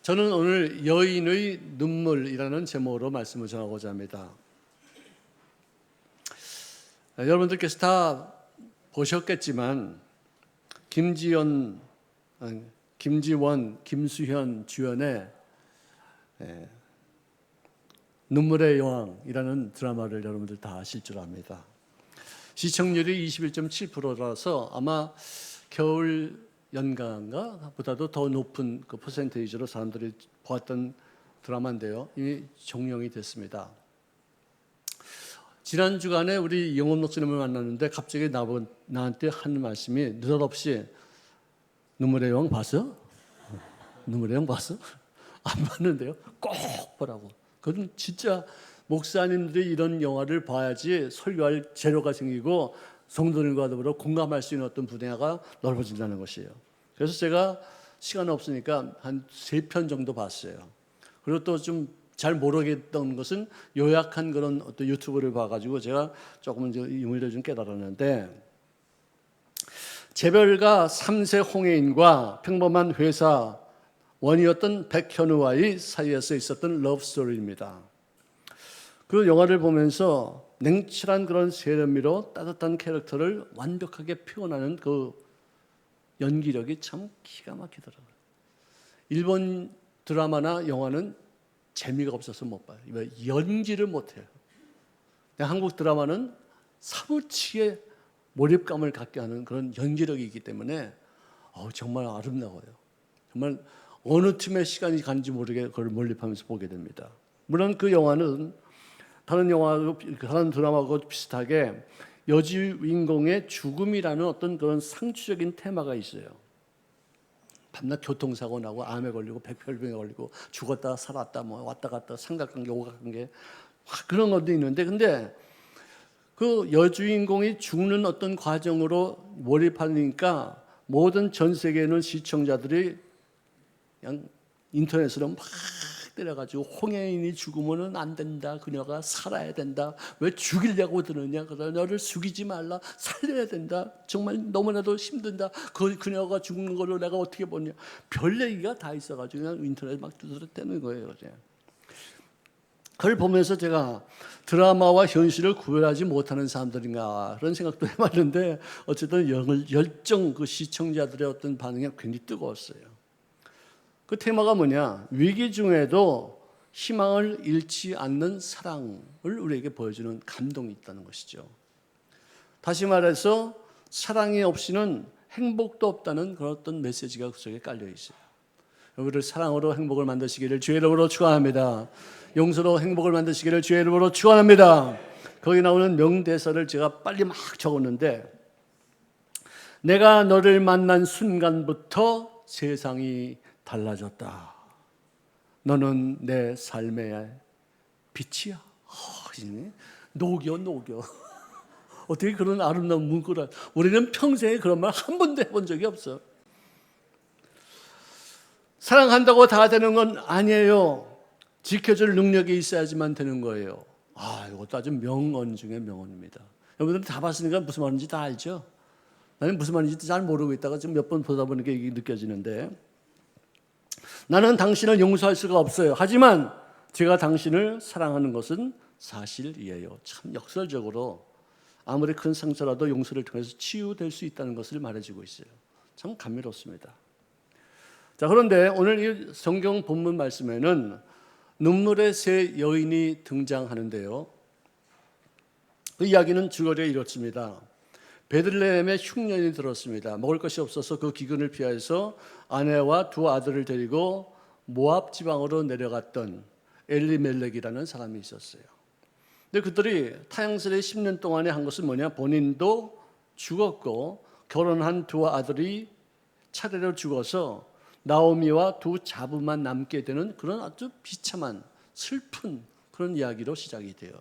저는 오늘 여인의 눈물이라는 제목으로 말씀을 전하고자 합니다. 여러분들께서 다 보셨겠지만 김지원, 김수현 주연의 눈물의 여왕이라는 드라마를 여러분들 다 아실 줄 압니다. 시청률이 21.7%라서 아마 겨울 연가인가 보다도 더 높은 그 퍼센테이지로 사람들이 보았던 드라마인데요. 이미 종영이 됐습니다. 지난 주간에 우리 영원 목사님을 만났는데 갑자기 나한테 하는 말씀이 느닷없이 눈물의 여왕 봤어? 눈물의 여왕 봤어? 안 봤는데요. 꼭 보라고. 그건 진짜 목사님들이 이런 영화를 봐야지 설교할 재료가 생기고 성도들과 더불어 공감할 수 있는 어떤 분야가 넓어진다는 것이에요. 그래서 제가 시간 없으니까 한 3편 정도 봤어요. 그리고 또 좀 잘 모르겠던 것은 요약한 그런 어떤 유튜브를 봐가지고 제가 조금 의미를 좀 깨달았는데, 재벌가 3세 홍해인과 평범한 회사원이었던 백현우와의 사이에서 있었던 러브스토리입니다. 그 영화를 보면서 냉철한 그런 세련미로 따뜻한 캐릭터를 완벽하게 표현하는 그 연기력이 참 기가 막히더라고요. 일본 드라마나 영화는 재미가 없어서 못 봐요. 연기를 못해요. 한국 드라마는 사무치게 몰입감을 갖게 하는 그런 연기력이 있기 때문에 정말 아름다워요. 정말 어느 틈에 시간이 간지 모르게 그걸 몰입하면서 보게 됩니다. 물론 그 영화는 다른 드라마하고 비슷하게 여주인공의 죽음이라는 어떤 그런 상투적인 테마가 있어요. 밤낮 교통사고 나고 암에 걸리고 백혈병에 걸리고 죽었다 살았다 뭐 왔다 갔다 삼각관계 오각관계 그런 것도 있는데, 근데 그 여주인공이 죽는 어떤 과정으로 몰입하니까 모든 전 세계에 있는 시청자들이 그냥 인터넷으로 막 때려가지고 홍해인이 죽으면 안 된다, 그녀가 살아야 된다, 왜 죽이려고 드느냐, 너를 죽이지 말라, 살려야 된다, 정말 너무나도 힘든다, 그녀가 죽는 걸로 내가 어떻게 보냐, 별 얘기가 다 있어가지고 그냥 인터넷 막 두드러대는 거예요. 그걸 보면서 제가 드라마와 현실을 구별하지 못하는 사람들인가 그런 생각도 해봤는데, 어쨌든 열정, 그 시청자들의 어떤 반응이 굉장히 뜨거웠어요. 그 테마가 뭐냐? 위기 중에도 희망을 잃지 않는 사랑을 우리에게 보여주는 감동이 있다는 것이죠. 다시 말해서 사랑이 없이는 행복도 없다는 그런 어떤 메시지가 그 속에 깔려 있어요. 우리를 사랑으로 행복을 만드시기를 주의 이름으로 축원합니다. 용서로 행복을 만드시기를 주의 이름으로 축원합니다. 거기 나오는 명대사를 제가 빨리 막 적었는데, 내가 너를 만난 순간부터 세상이 달라졌다. 너는 내 삶의 빛이야. 녹여. 어떻게 그런 아름다운 문구를, 우리는 평생에 그런 말 한 번도 해본 적이 없어. 사랑한다고 다 되는 건 아니에요. 지켜줄 능력이 있어야지만 되는 거예요. 이것도 아주 명언 중에 명언입니다. 여러분들 다 봤으니까 무슨 말인지 다 알죠? 나는 무슨 말인지 잘 모르고 있다가 지금 몇 번 보다 보니까 이게 느껴지는데, 나는 당신을 용서할 수가 없어요. 하지만 제가 당신을 사랑하는 것은 사실이에요. 참 역설적으로 아무리 큰 상처라도 용서를 통해서 치유될 수 있다는 것을 말해주고 있어요. 참 감미롭습니다. 자, 그런데 오늘 이 성경 본문 말씀에는 눈물의 새 여인이 등장하는데요. 그 이야기는 줄거리에 이렇습니다. 베들레헴에 흉년이 들었습니다. 먹을 것이 없어서 그 기근을 피해서 아내와 두 아들을 데리고 모압 지방으로 내려갔던 엘리멜렉이라는 사람이 있었어요. 근데 그들이 타향살이 10년 동안에 한 것은 뭐냐? 본인도 죽었고 결혼한 두 아들이 차례로 죽어서 나오미와 두 자부만 남게 되는 그런 아주 비참한 슬픈 그런 이야기로 시작이 돼요.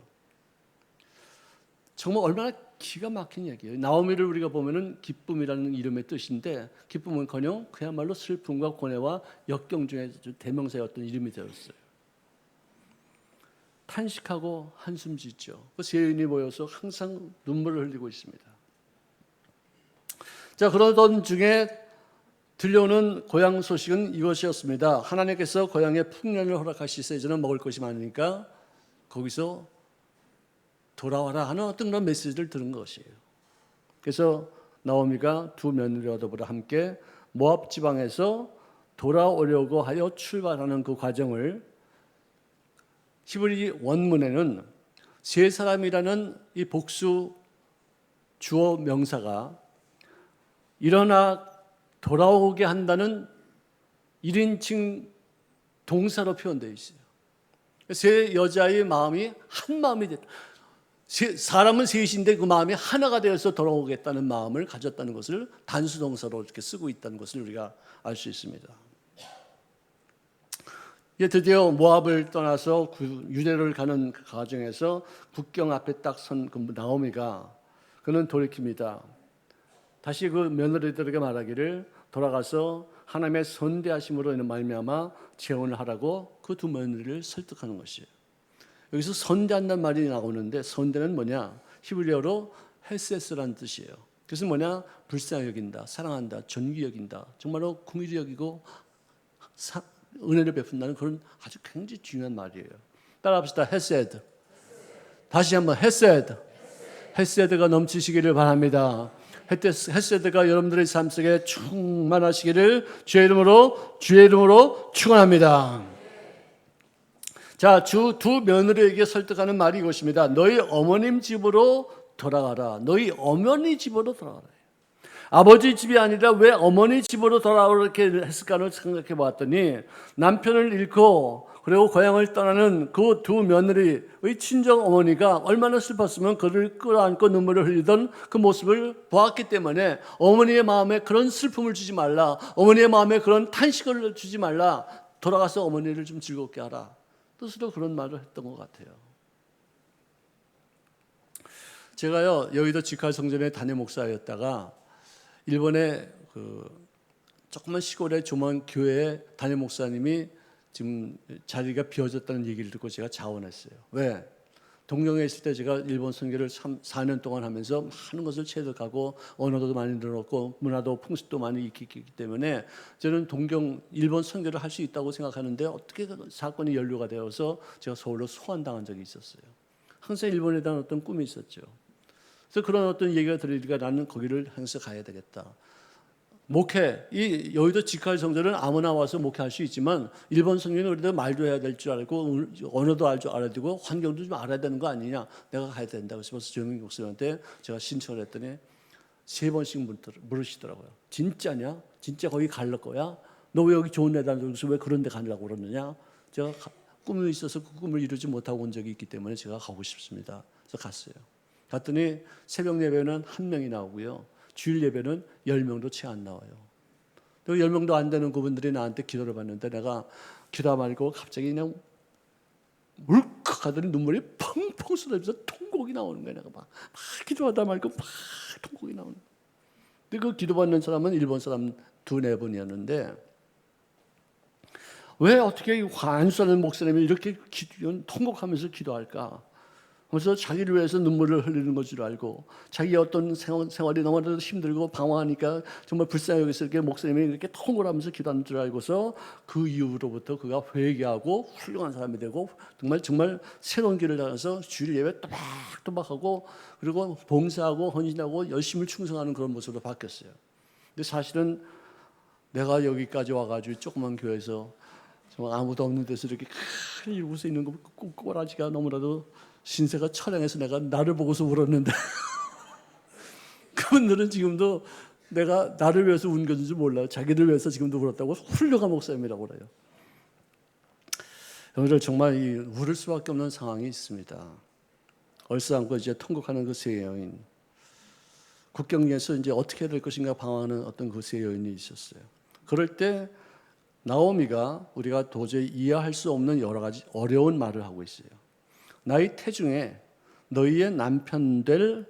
정말 얼마나 기가 막힌 얘기예요. 나오미를 우리가 보면은 기쁨이라는 이름의 뜻인데, 기쁨은커녕 그야말로 슬픔과 고뇌와 역경 중에 대명사의 어떤 이름이 되었어요. 탄식하고 한숨 짓죠. 그 세 여인이 모여서 항상 눈물을 흘리고 있습니다. 자, 그러던 중에 들려오는 고향 소식은 이것이었습니다. 하나님께서 고향에 풍년을 허락하시세 이제는 먹을 것이 많으니까 거기서 돌아와라 하는 어떤 그런 메시지를 들은 것이에요. 그래서 나오미가 두 며느리와 더불어 함께 모압 지방에서 돌아오려고 하여 출발하는 그 과정을 히브리 원문에는 세 사람이라는 이 복수 주어 명사가 일어나 돌아오게 한다는 1인칭 동사로 표현되어 있어요. 세 여자의 마음이 한 마음이 됐다. 사람은 셋인데 그 마음이 하나가 되어서 돌아오겠다는 마음을 가졌다는 것을 단수 동사로 이렇게 쓰고 있다는 것을 우리가 알 수 있습니다. 이제 드디어 모압을 떠나서 유대를 가는 그 과정에서 국경 앞에 딱 선 그 나오미가 그는 돌이킵니다. 다시 그 며느리들에게 말하기를 돌아가서 하나님의 선대하심으로 인한 말미암아 재혼을 하라고 그 두 며느리를 설득하는 것이에요. 여기서 선대한다는 말이 나오는데 선대는 뭐냐? 히브리어로 헤세스라는 뜻이에요. 그래서 뭐냐? 불쌍히 여긴다, 사랑한다, 존귀 여긴다, 정말로 긍휼히 여기고 은혜를 베푼다는 그런 아주 굉장히 중요한 말이에요. 따라합시다. 헤세드. 다시 한번 헤세드. 헤세드가 넘치시기를 바랍니다. 헤세드가 여러분들의 삶 속에 충만하시기를 주의 이름으로 축원합니다. 자, 두 며느리에게 설득하는 말이 이것입니다. 너희 어머님 집으로 돌아가라. 너희 어머니 집으로 돌아가라. 아버지 집이 아니라 왜 어머니 집으로 돌아오라 이렇게 했을까를 생각해 보았더니 남편을 잃고 그리고 고향을 떠나는 그 두 며느리의 친정 어머니가 얼마나 슬펐으면 그를 끌어안고 눈물을 흘리던 그 모습을 보았기 때문에 어머니의 마음에 그런 슬픔을 주지 말라, 어머니의 마음에 그런 탄식을 주지 말라, 돌아가서 어머니를 좀 즐겁게 하라 뜻으로 그런 말을 했던 것 같아요. 제가요 여의도 지칼 성전의 담임 목사였다가 일본의 그 조그만 시골의 조만 교회의 담임 목사님이 지금 자리가 비어졌다는 얘기를 듣고 제가 자원했어요. 왜? 동경에 있을 때 제가 일본 선교를 4년 동안 하면서 많은 것을 체득하고 언어도 많이 늘었고 문화도 풍습도 많이 익혔기 때문에 저는 동경 일본 선교를 할 수 있다고 생각하는데 어떻게 사건이 연루가 되어서 제가 서울로 소환당한 적이 있었어요. 항상 일본에 대한 어떤 꿈이 있었죠. 그래서 그런 어떤 얘기가 들으니까 나는 거기를 항상 가야 되겠다. 목회, 이 여의도 지칼 성전은 아무나 와서 목회할 수 있지만 일본 성경은 그래도 말도 해야 될 줄 알고 언어도 알아야 되고 환경도 좀 알아야 되는 거 아니냐. 내가 가야 된다고 해서 조영민 목사님한테 제가 신청을 했더니 3번씩 물으시더라고요. 진짜냐? 진짜 거기 갈 거야? 너 왜 여기 좋은 데다 놓고서 왜 그런 데 가려고 그러느냐? 제가 꿈이 있어서 그 꿈을 이루지 못하고 온 적이 있기 때문에 제가 가고 싶습니다. 그래서 갔어요. 갔더니 새벽 예배는 1명이 나오고요. 주일 예배는 10명도 채 안 나와요. 또 10명도 안 되는 그분들이 나한테 기도를 받는데 내가 기도 말고 갑자기 그냥 울컥 하더니 눈물이 펑펑 쏟아지면서 통곡이 나오는 거예요. 내가 막 기도하다 말고 막 통곡이 나오는 거예요. 근데 그 기도 받는 사람은 일본 사람 2-4분이었는데 왜 어떻게 안수하는 목사님이 이렇게 통곡하면서 기도할까? 그래서 자기를 위해서 눈물을 흘리는 것줄 알고 자기 어떤 생활이 너무나도 힘들고 방황하니까 정말 불쌍히 여기서 이렇게 목사님이 이렇게 통곡을 하면서 기도하는 줄 알고서 그 이후로부터 그가 회개하고 훌륭한 사람이 되고 정말 새로운 길을 다녀서 주일 예배 또박또박하고 그리고 봉사하고 헌신하고 열심히 충성하는 그런 모습으로 바뀌었어요. 근데 사실은 내가 여기까지 와가지고 조그만 교회에서 정말 아무도 없는 데서 이렇게 큰 일 웃어 있는 거 꼬라지가 너무나도 신세가 처량해서 내가 나를 보고서 울었는데 그분들은 지금도 내가 나를 위해서 운 건지 몰라요. 자기를 위해서 지금도 울었다고 훌륭한 목사님이라고 그래요. 여러분들 정말 울을 수밖에 없는 상황이 있습니다. 얼싸안고 이제 통곡하는 그 세 여인, 국경에서 이제 어떻게 해야 될 것인가 방황하는 어떤 그 세 여인이 있었어요. 그럴 때 나오미가 우리가 도저히 이해할 수 없는 여러 가지 어려운 말을 하고 있어요. 나의 태중에 너희의 남편 될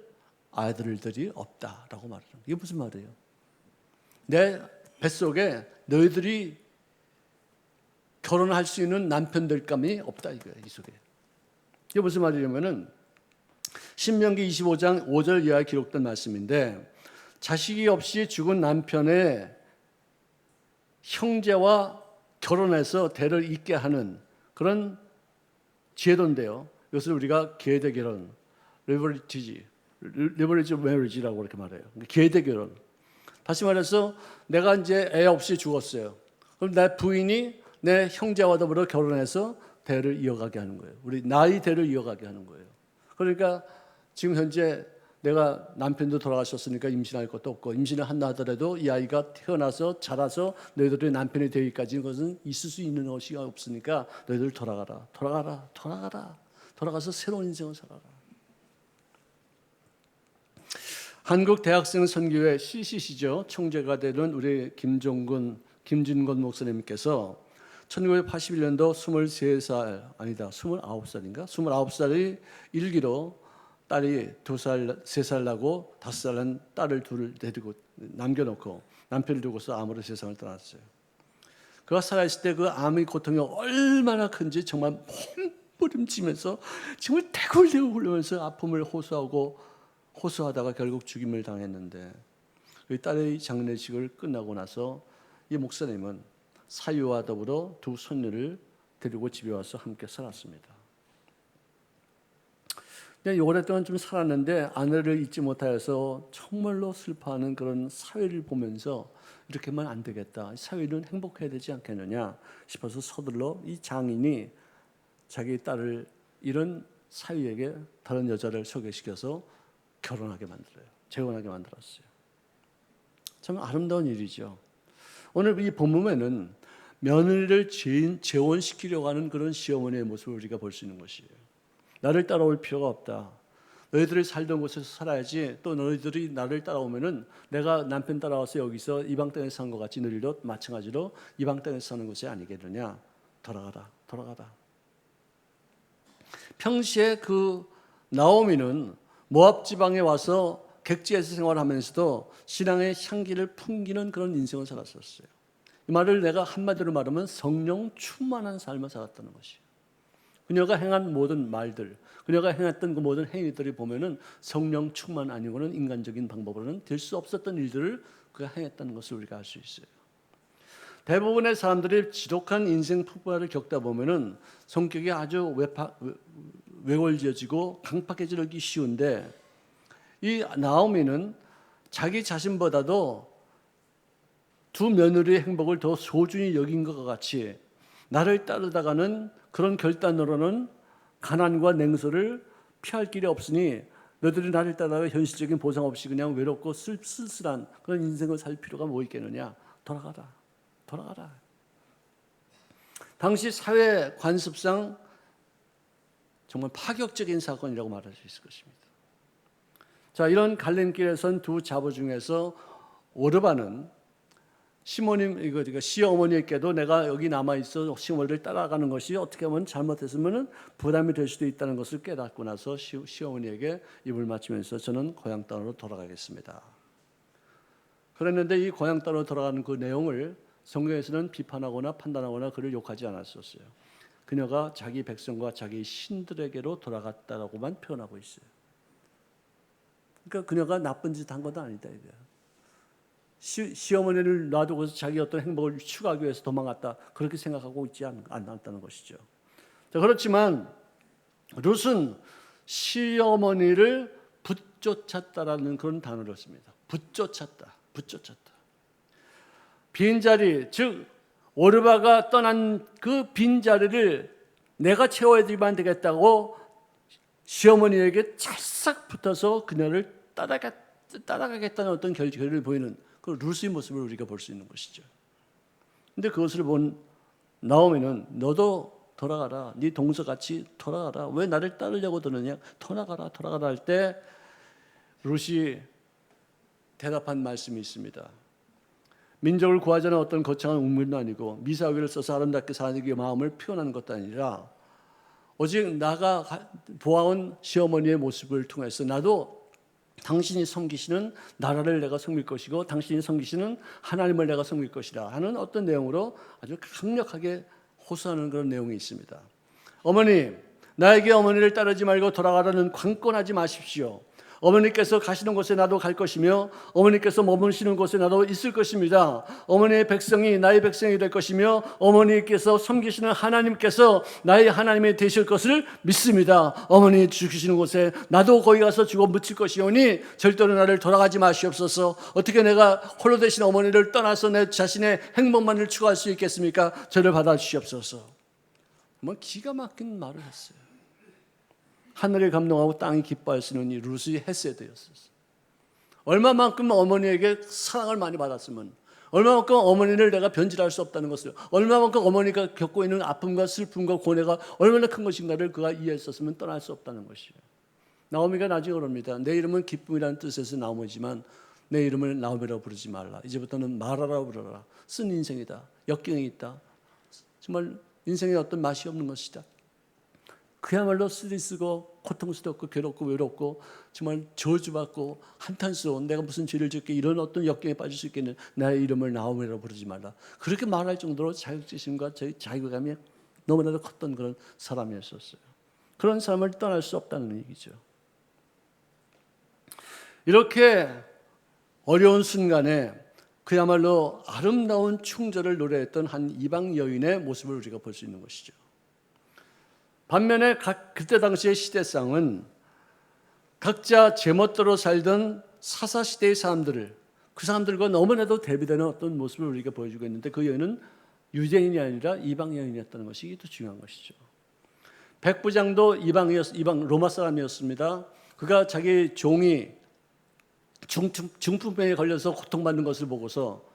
아들들이 없다라고 말해요. 이게 무슨 말이에요? 내 뱃속에 너희들이 결혼할 수 있는 남편 될 감이 없다 이거예요. 이 속에. 이게 무슨 말이냐면은 신명기 25장 5절 이하에 기록된 말씀인데 자식이 없이 죽은 남편의 형제와 결혼해서 대를 잇게 하는 그런 제도인데요. 이것을 우리가 계대 결혼, 리버리지 메리지라고 이렇게 말해요. 계대 결혼. 다시 말해서 내가 이제 애 없이 죽었어요. 그럼 내 부인이 내 형제와 더불어 결혼해서 대를 이어가게 하는 거예요. 우리 나의 대를 이어가게 하는 거예요. 그러니까 지금 현재 내가 남편도 돌아가셨으니까 임신할 것도 없고 임신을 한다 하더라도 이 아이가 태어나서 자라서 너희들의 남편이 되기까지는 것은 있을 수 있는 것이 없으니까 너희들 돌아가서 새로운 인생을 살아라. 한국 대학생 선교회 CCC죠. 총재가 되는 우리 김준건 목사님께서 1981년도 23살 아니다 29살인가 29살의 일기로 딸이 2살, 3살 나고 5살 난 딸을 둘을 데리고 남겨놓고 남편을 두고서 암으로 세상을 떠났어요. 그가 살아있을 때 그 암의 고통이 얼마나 큰지 정말 몸부림치면서 정말 대굴대굴 굴면서 아픔을 호소하다가 결국 죽임을 당했는데 그 딸의 장례식을 끝나고 나서 이 목사님은 사위와 더불어 두 손녀를 데리고 집에 와서 함께 살았습니다. 오랫동안 좀 살았는데 아내를 잊지 못하여서 정말로 슬퍼하는 그런 사위를 보면서 이렇게만 안 되겠다. 사위는 행복해야 되지 않겠느냐 싶어서 서둘러 이 장인이 자기 딸을 잃은 사위에게 다른 여자를 소개시켜서 결혼하게 만들어요. 재혼하게 만들었어요. 참 아름다운 일이죠. 오늘 이 본문에는 며느리를 재혼시키려고 하는 그런 시어머니의 모습을 우리가 볼 수 있는 것이에요. 나를 따라올 필요가 없다. 너희들이 살던 곳에서 살아야지. 또 너희들이 나를 따라오면은 내가 남편 따라와서 여기서 이방 땅에서 산 것 같이 너희도 마찬가지로 이방 땅에서 사는 것이 아니겠느냐. 돌아가라. 평시에 그 나오미는 모압 지방에 와서 객지에서 생활하면서도 신앙의 향기를 풍기는 그런 인생을 살았었어요. 이 말을 내가 한마디로 말하면 성령 충만한 삶을 살았다는 것이에요. 그녀가 행한 모든 말들, 그녀가 행했던 그 모든 행위들이 보면은 성령 충만 아니고는 인간적인 방법으로는 될 수 없었던 일들을 그가 행했다는 것을 우리가 알 수 있어요. 대부분의 사람들이 지독한 인생 폭발을 겪다 보면은 성격이 아주 외골지어지고 강팍해지기 쉬운데 이 나오미는 자기 자신보다도 두 며느리의 행복을 더 소중히 여긴 것과 같이 나를 따르다가는 그런 결단으로는 가난과 냉소를 피할 길이 없으니 너희들이 나를 따라가 현실적인 보상 없이 그냥 외롭고 쓸쓸한 그런 인생을 살 필요가 뭐 있겠느냐. 돌아가라. 당시 사회 관습상 정말 파격적인 사건이라고 말할 수 있을 것입니다. 자, 이런 갈림길에 선 두 자부 중에서 오르바는 시어머니에게도 내가 여기 남아있어 시어머니를 따라가는 것이 어떻게 보면 잘못했으면 부담이 될 수도 있다는 것을 깨닫고 나서 시어머니에게 입을 맞추면서 저는 고향 땅으로 돌아가겠습니다. 그랬는데 이 고향 땅으로 돌아가는 그 내용을 성경에서는 비판하거나 판단하거나 그를 욕하지 않았었어요. 그녀가 자기 백성과 자기 신들에게로 돌아갔다라고만 표현하고 있어요. 그러니까 그녀가 나쁜 짓 한 것도 아니다 이거예요. 시어머니를 놔두고서 자기 어떤 행복을 추구하기 위해서 도망갔다 그렇게 생각하고 있지 않았다는 것이죠. 자, 그렇지만 룻은 시어머니를 붙쫓았다라는 그런 단어를 씁니다. 붙쫓았다. 빈자리, 즉 오르바가 떠난 그 빈자리를 내가 채워야지만 되겠다고 시어머니에게 찰싹 붙어서 그녀를 따라가겠다는 어떤 결의를 보이는 그 룻의 모습을 우리가 볼 수 있는 것이죠. 그런데 그것을 본 나오미는 너도 돌아가라. 네 동서같이 돌아가라. 왜 나를 따르려고 드느냐. 돌아가라 할 때 룻이 대답한 말씀이 있습니다. 민족을 구하자는 어떤 거창한 운명도 아니고 미사오기를 써서 아름답게 사는 그 마음을 표현하는 것도 아니라 오직 나가 보아온 시어머니의 모습을 통해서 나도 당신이 섬기시는 나라를 내가 섬길 것이고 당신이 섬기시는 하나님을 내가 섬길 것이라 하는 어떤 내용으로 아주 강력하게 호소하는 그런 내용이 있습니다. 어머니, 나에게 어머니를 따르지 말고 돌아가라는 관건하지 마십시오. 어머니께서 가시는 곳에 나도 갈 것이며 어머니께서 머무시는 곳에 나도 있을 것입니다. 어머니의 백성이 나의 백성이 될 것이며 어머니께서 섬기시는 하나님께서 나의 하나님이 되실 것을 믿습니다. 어머니 죽으시는 곳에 나도 거기 가서 죽어 묻힐 것이오니 절대로 나를 돌아가지 마시옵소서. 어떻게 내가 홀로 되신 어머니를 떠나서 내 자신의 행복만을 추구할 수 있겠습니까? 저를 받아주시옵소서. 뭐 기가 막힌 말을 했어요. 하늘이 감동하고 땅이 기뻐할 수 있는 이 루스의 헤세드였었어요. 얼마만큼 어머니에게 사랑을 많이 받았으면, 얼마만큼 어머니를 내가 변질할 수 없다는 것을, 얼마만큼 어머니가 겪고 있는 아픔과 슬픔과 고뇌가 얼마나 큰 것인가를 그가 이해했었으면 떠날 수 없다는 것이에요. 나오미가 나중에 그럽니다. 내 이름은 기쁨이라는 뜻에서 나오미지만 내 이름을 나오미라고 부르지 말라. 이제부터는 마라라고 부르라. 쓴 인생이다. 역경이 있다. 정말 인생에 어떤 맛이 없는 것이다. 그야말로 쓰리쓰고 고통스럽고 괴롭고 외롭고 정말 저주받고 한탄스러운, 내가 무슨 죄를 짓게 이런 어떤 역경에 빠질 수 있겠는, 나의 이름을 나오미라고 부르지 말라. 그렇게 말할 정도로 자격지심과 자기감이 너무나도 컸던 그런 사람이었었어요. 그런 사람을 떠날 수 없다는 얘기죠. 이렇게 어려운 순간에 그야말로 아름다운 충절을 노래했던 한 이방 여인의 모습을 우리가 볼 수 있는 것이죠. 반면에 그때 당시의 시대상은 각자 제멋대로 살던 사사시대의 사람들을, 그 사람들과 너무나도 대비되는 어떤 모습을 우리가 보여주고 있는데, 그 여인은 유대인이 아니라 이방 여인이었다는 것이 이게 더 중요한 것이죠. 백부장도 이방 로마 사람이었습니다. 그가 자기 종이 중풍병에 걸려서 고통받는 것을 보고서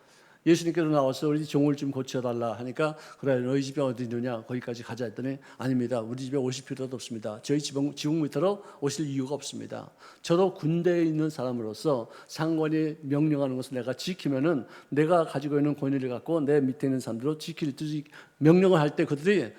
예수님께서 나와서 우리 종을 좀 고쳐달라 하니까, 그래 너희 집이 어디 있느냐, 거기까지 가자 했더니, 아닙니다. 우리 집에 오실 필요도 없습니다. 저희 지붕 밑으로 오실 이유가 없습니다. 저도 군대에 있는 사람으로서 상관이 명령하는 것을 내가 지키면은 내가 가지고 있는 권위를 갖고 내 밑에 있는 사람들로 지킬 듯이 명령을 할 때 그들이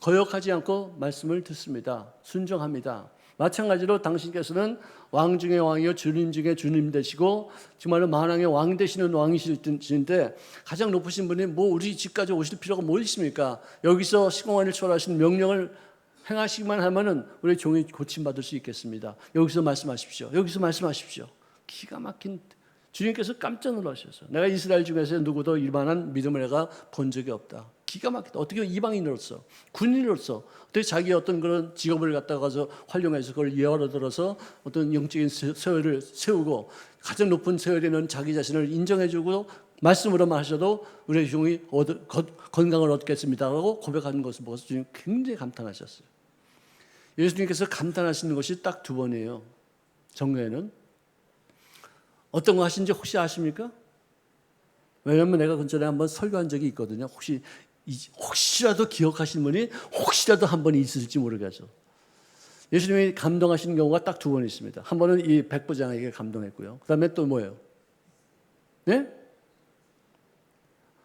거역하지 않고 말씀을 듣습니다. 순종합니다. 마찬가지로 당신께서는 왕 중의 왕이요 주님 중의 주님 되시고 정말로 만왕의 왕 되시는 왕이시신데, 가장 높으신 분이 뭐 우리 집까지 오실 필요가 뭐 있습니까? 여기서 시공간을 초월하신 명령을 행하시기만 하면은 우리 종이 고침받을 수 있겠습니다. 여기서 말씀하십시오. 여기서 말씀하십시오. 기가 막힌, 주님께서 깜짝 놀라셔서, 내가 이스라엘 중에서 누구도 이만한 믿음을 내가 본 적이 없다. 기가 막히다. 어떻게 이방인으로서, 군인으로서 어떻게 자기의 어떤 그런 직업을 갖다가서 활용해서 그걸 예화로 들어서 어떤 영적인 세월을 세우고 가장 높은 세월에는 자기 자신을 인정해주고 말씀으로만 하셔도 우리 종이 건강을 얻겠습니다라고 고백하는 것을 보고서 주님 굉장히 감탄하셨어요. 예수님께서 감탄하시는 것이 딱 두 번이에요. 정례에는 어떤 거 하신지 혹시 아십니까? 왜냐하면 내가 근처에 한번 설교한 적이 있거든요. 혹시라도 기억하시는 분이 혹시라도 한 번이 있을지 모르겠죠. 예수님이 감동하시는 경우가 딱 두 번 있습니다. 한 번은 이 백부장에게 감동했고요. 그 다음에 또 뭐예요? 네?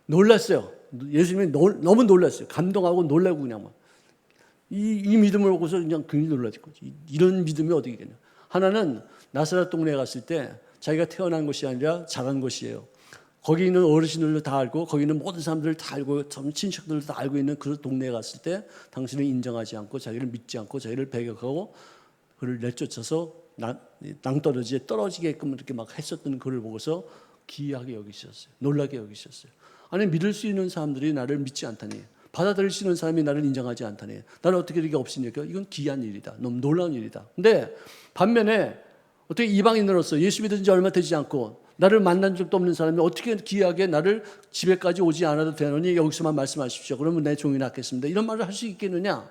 놀랐어요. 예수님이 너무 놀랐어요. 감동하고 놀라고 그냥 막. 이 믿음을 보고서 그냥 굉장히 놀랐을 거지. 이런 믿음이 어디 있겠냐. 하나는 나사렛 동네에 갔을 때 자기가 태어난 곳이 아니라 자란 곳이에요. 거기 있는 어르신들도 다 알고 거기 있는 모든 사람들을 다 알고 친척들도 다 알고 있는 그 동네에 갔을 때 당신을 인정하지 않고 자기를 믿지 않고 자기를 배격하고 그를 내쫓아서 낭떠러지에 떨어지게끔 이렇게 막 했었던 그를 보고서 기이하게 여기셨어요. 놀라게 여기셨어요. 아니 믿을 수 있는 사람들이 나를 믿지 않다니, 받아들일 수 있는 사람이 나를 인정하지 않다니, 나는 어떻게 이렇게 없으니까 이건 기이한 일이다. 너무 놀라운 일이다. 근데 반면에 어떻게 이방인으로서 예수 믿은 지 얼마 되지 않고 나를 만난 적도 없는 사람이 어떻게 기이하게 나를 집에까지 오지 않아도 되느니 여기서만 말씀하십시오. 그러면 내 종이 낫겠습니다. 이런 말을 할 수 있겠느냐?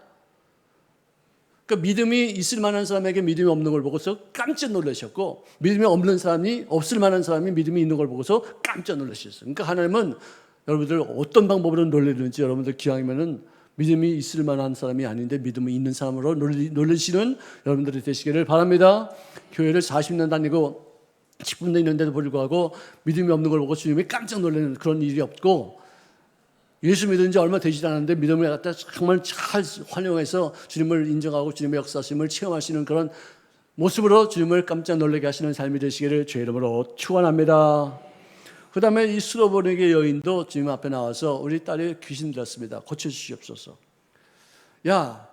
그러니까 믿음이 있을 만한 사람에게 믿음이 없는 걸 보고서 깜짝 놀라셨고, 믿음이 없는 사람이, 없을 만한 사람이 믿음이 있는 걸 보고서 깜짝 놀라셨어요. 그러니까 하나님은 여러분들 어떤 방법으로 놀리는지 여러분들 기왕이면은 믿음이 있을 만한 사람이 아닌데 믿음이 있는 사람으로 놀리시는 여러분들이 되시기를 바랍니다. 교회를 40년 다니고 10분도 있는데도 불구하고 믿음이 없는 걸 보고 주님이 깜짝 놀라는 그런 일이 없고, 예수 믿은 지 얼마 되지 않았는데 믿음을 갖다 정말 잘 활용해서 주님을 인정하고 주님의 역사심을 체험하시는 그런 모습으로 주님을 깜짝 놀라게 하시는 삶이 되시기를 주의 이름으로 축원합니다. 그 다음에 이 수로보니게 여인도 주님 앞에 나와서 우리 딸이 귀신 들었습니다. 고쳐주시옵소서. 야,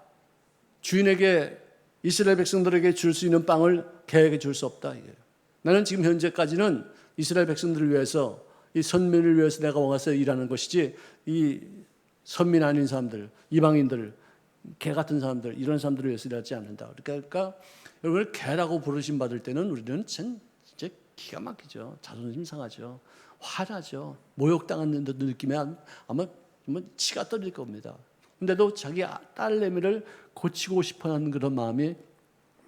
주인에게 이스라엘 백성들에게 줄 수 있는 빵을 개에게 줄 수 없다. 이거예요. 나는 지금 현재까지는 이스라엘 백성들을 위해서, 이 선민을 위해서 내가 와서 일하는 것이지, 이 선민 아닌 사람들, 이방인들, 개 같은 사람들, 이런 사람들을 위해서 일하지 않는다. 그러니까 여러분을 개라고 부르심 받을 때는 우리는 진짜 기가 막히죠. 자존심 상하죠. 화나죠. 모욕당한 듯 느끼면 아마 치가 떨릴 겁니다. 근데도 자기 딸내미를 고치고 싶어하는 그런 마음이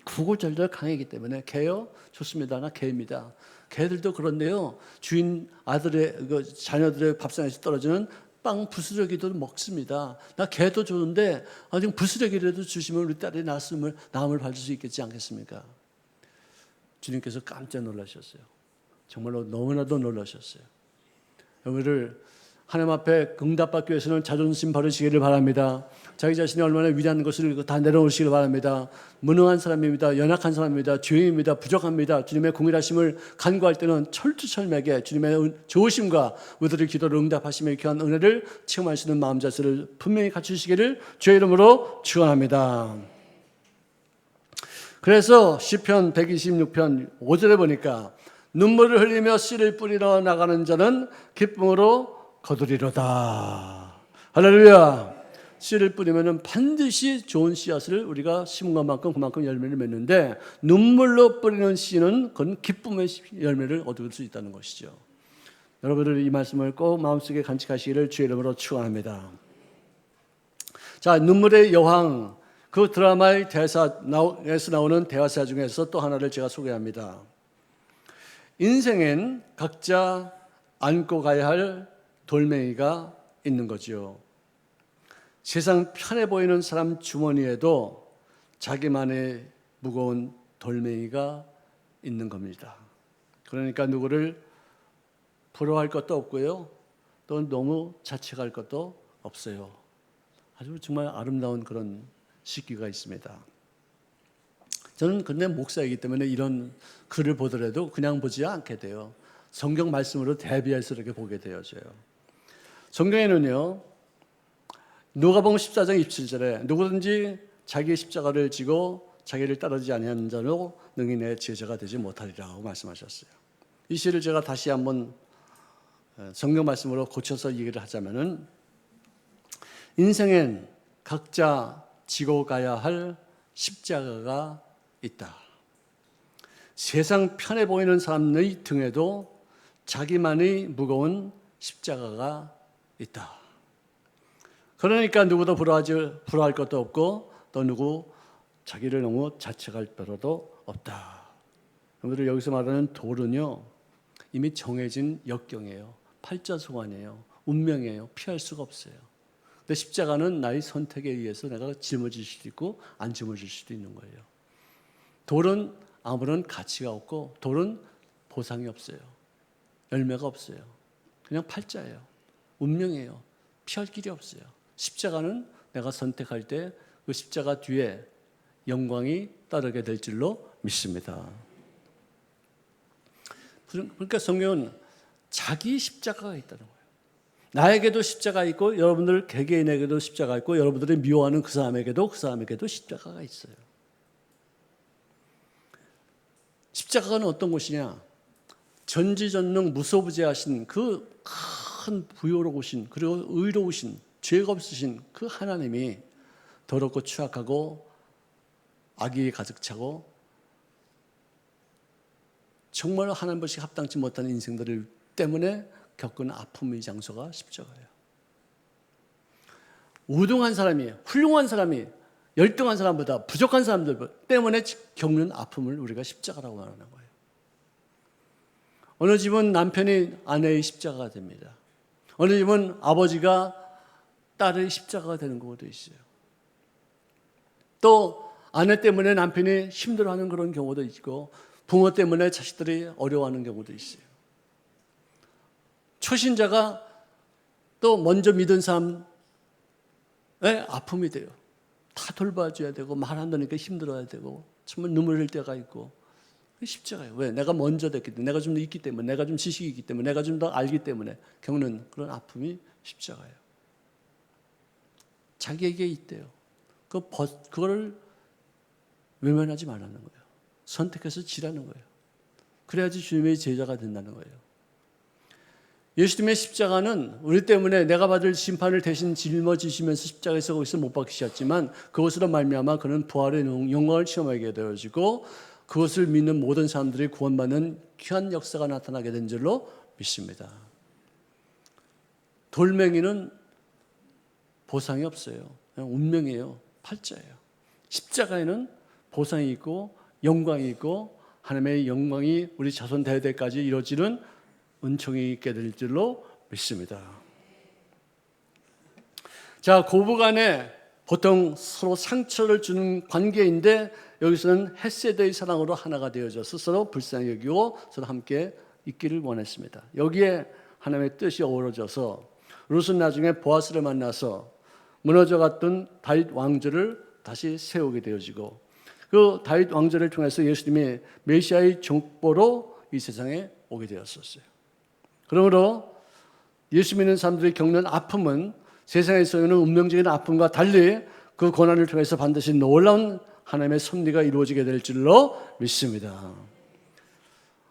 구구절절 강하기 때문에, 개요? 좋습니다. 나 개입니다. 개들도 그런데요, 주인 아들의 자녀들의 밥상에서 떨어지는 빵 부스러기도 먹습니다. 나 개도 좋은데 지금 부스러기라도 주시면 우리 딸이 나음을 받을 수 있겠지 않겠습니까? 주님께서 깜짝 놀라셨어요. 정말로 너무나도 놀라셨어요. 여러분을 하나님 앞에 응답받기 위해서는 자존심 버리시기를 바랍니다. 자기 자신이 얼마나 위대한 것을 다 내려놓으시기를 바랍니다. 무능한 사람입니다. 연약한 사람입니다. 죄인입니다. 부족합니다. 주님의 공일하심을 간구할 때는 철두철미하게 주님의 좋으심과 우리들의 기도를 응답하시며 귀한 은혜를 체험할 수 있는 마음 자세를 분명히 갖추시기를 주의 이름으로 축원합니다. 그래서 시편 126편 5절에 보니까 눈물을 흘리며 씨를 뿌리러 나가는 자는 기쁨으로 거두리로다. 할렐루야. 씨를 뿌리면 반드시 좋은 씨앗을 우리가 심은 것만큼 그만큼 열매를 맺는데, 눈물로 뿌리는 씨는 그건 기쁨의 열매를 얻을 수 있다는 것이죠. 여러분들 이 말씀을 꼭 마음속에 간직하시기를 주의 이름으로 축원합니다. 자, 눈물의 여왕, 그 드라마의 대사에서 나오는 대화사 중에서 또 하나를 제가 소개합니다. 인생엔 각자 안고 가야 할 돌멩이가 있는 거죠. 세상 편해 보이는 사람 주머니에도 자기만의 무거운 돌멩이가 있는 겁니다. 그러니까 누구를 부러워할 것도 없고요, 또 너무 자책할 것도 없어요. 아주 정말 아름다운 그런 시기가 있습니다. 저는 근데 목사이기 때문에 이런 글을 보더라도 그냥 보지 않게 돼요. 성경 말씀으로 대비해서 이렇게 보게 되어져요. 성경에는요, 누가복음 14장 27절에 누구든지 자기의 십자가를 지고 자기를 따르지 아니하는 자로 능히 내 제자가 되지 못하리라고 말씀하셨어요. 이 시를 제가 다시 한번 성경 말씀으로 고쳐서 얘기를 하자면은, 인생엔 각자 지고 가야 할 십자가가 있다. 세상 편해 보이는 사람의 등에도 자기만의 무거운 십자가가 있다. 그러니까 누구도 부러워할 것도 없고, 또 누구 자기를 너무 자책할 필요도 없다. 여러분들 여기서 말하는 돌은요, 이미 정해진 역경이에요. 팔자소관이에요. 운명이에요. 피할 수가 없어요. 근데 십자가는 나의 선택에 의해서 내가 짊어질 수도 있고 안 짊어질 수도 있는 거예요. 돌은 아무런 가치가 없고, 돌은 보상이 없어요. 열매가 없어요. 그냥 팔자예요. 운명이에요. 피할 길이 없어요. 십자가는 내가 선택할 때 그 십자가 뒤에 영광이 따르게 될 줄로 믿습니다. 그러니까 성경은 자기 십자가가 있다는 거예요. 나에게도 십자가 있고, 여러분들 개개인에게도 십자가 있고, 여러분들이 미워하는 그 사람에게도 십자가가 있어요. 십자가는 어떤 것이냐? 전지전능 무소부재하신 그 큰 부요로우신, 그리고 의로우신, 죄가 없으신 그 하나님이 더럽고 추악하고 악이 가득 차고 정말 하나님 것이 합당치 못한 인생들 때문에 겪은 아픔의 장소가 십자가예요. 우등한 사람이, 훌륭한 사람이 열등한 사람보다 부족한 사람들 때문에 겪는 아픔을 우리가 십자가라고 말하는 거예요. 어느 집은 남편이 아내의 십자가가 됩니다. 어느 집은 아버지가 딸의 십자가가 되는 경우도 있어요. 또 아내 때문에 남편이 힘들어하는 그런 경우도 있고, 부모 때문에 자식들이 어려워하는 경우도 있어요. 초신자가 또 먼저 믿은 사람의 아픔이 돼요. 다 돌봐줘야 되고, 말 안 들으니까 힘들어야 되고, 정말 눈물 흘릴 때가 있고. 십자가예요. 왜? 내가 먼저 됐기 때문에, 내가 좀 더 있기 때문에, 내가 좀 지식이 있기 때문에, 내가 좀 더 알기 때문에 겪는 그런 아픔이 십자가예요. 자기에게 있대요. 그거를 외면하지 말라는 거예요. 선택해서 지라는 거예요. 그래야지 주님의 제자가 된다는 거예요. 예수님의 십자가는 우리 때문에 내가 받을 심판을 대신 짊어지시면서 십자가에서 거기서 못 박히셨지만 그것으로 말미암아 그는 부활의 영광을 체험하게 되어지고 그것을 믿는 모든 사람들이 구원받는 귀한 역사가 나타나게 된 줄로 믿습니다. 돌멩이는 보상이 없어요. 그냥 운명이에요. 팔자예요. 십자가에는 보상이 있고 영광이 있고 하나님의 영광이 우리 자손 대대까지 이루어지는 은총이 있게 될 줄로 믿습니다. 자, 고부간에 보통 서로 상처를 주는 관계인데 여기서는 헤세드의 사랑으로 하나가 되어져서 서로 불쌍히 여기고 서로 함께 있기를 원했습니다. 여기에 하나님의 뜻이 어우러져서 룻은 나중에 보아스를 만나서 무너져갔던 다윗 왕조를 다시 세우게 되어지고 그 다윗 왕조를 통해서 예수님이 메시아의 족보로 이 세상에 오게 되었었어요. 그러므로 예수 믿는 사람들이 겪는 아픔은 세상에서 오는 운명적인 아픔과 달리 그 고난을 통해서 반드시 놀라운 하나님의 섭리가 이루어지게 될 줄로 믿습니다.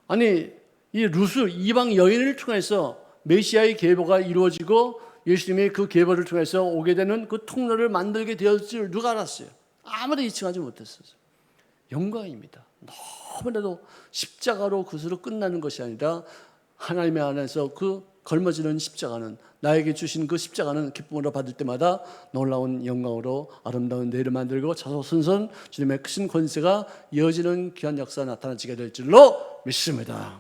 아니, 이 룻을 이방 여인을 통해서 메시아의 계보가 이루어지고 예수님이 그 계보를 통해서 오게 되는 그 통로를 만들게 되었을 줄 누가 알았어요? 아무도 예측하지 못했어요. 영광입니다. 너무나도 십자가로 그것으로 끝나는 것이 아니라 하나님의 안에서 그 걸머지는 십자가는 나에게 주신 그 십자가는 기쁨으로 받을 때마다 놀라운 영광으로 아름다운 내를 만들고 자손손손 주님의 크신 권세가 이어지는 귀한 역사가 나타나지게 될 줄로 믿습니다.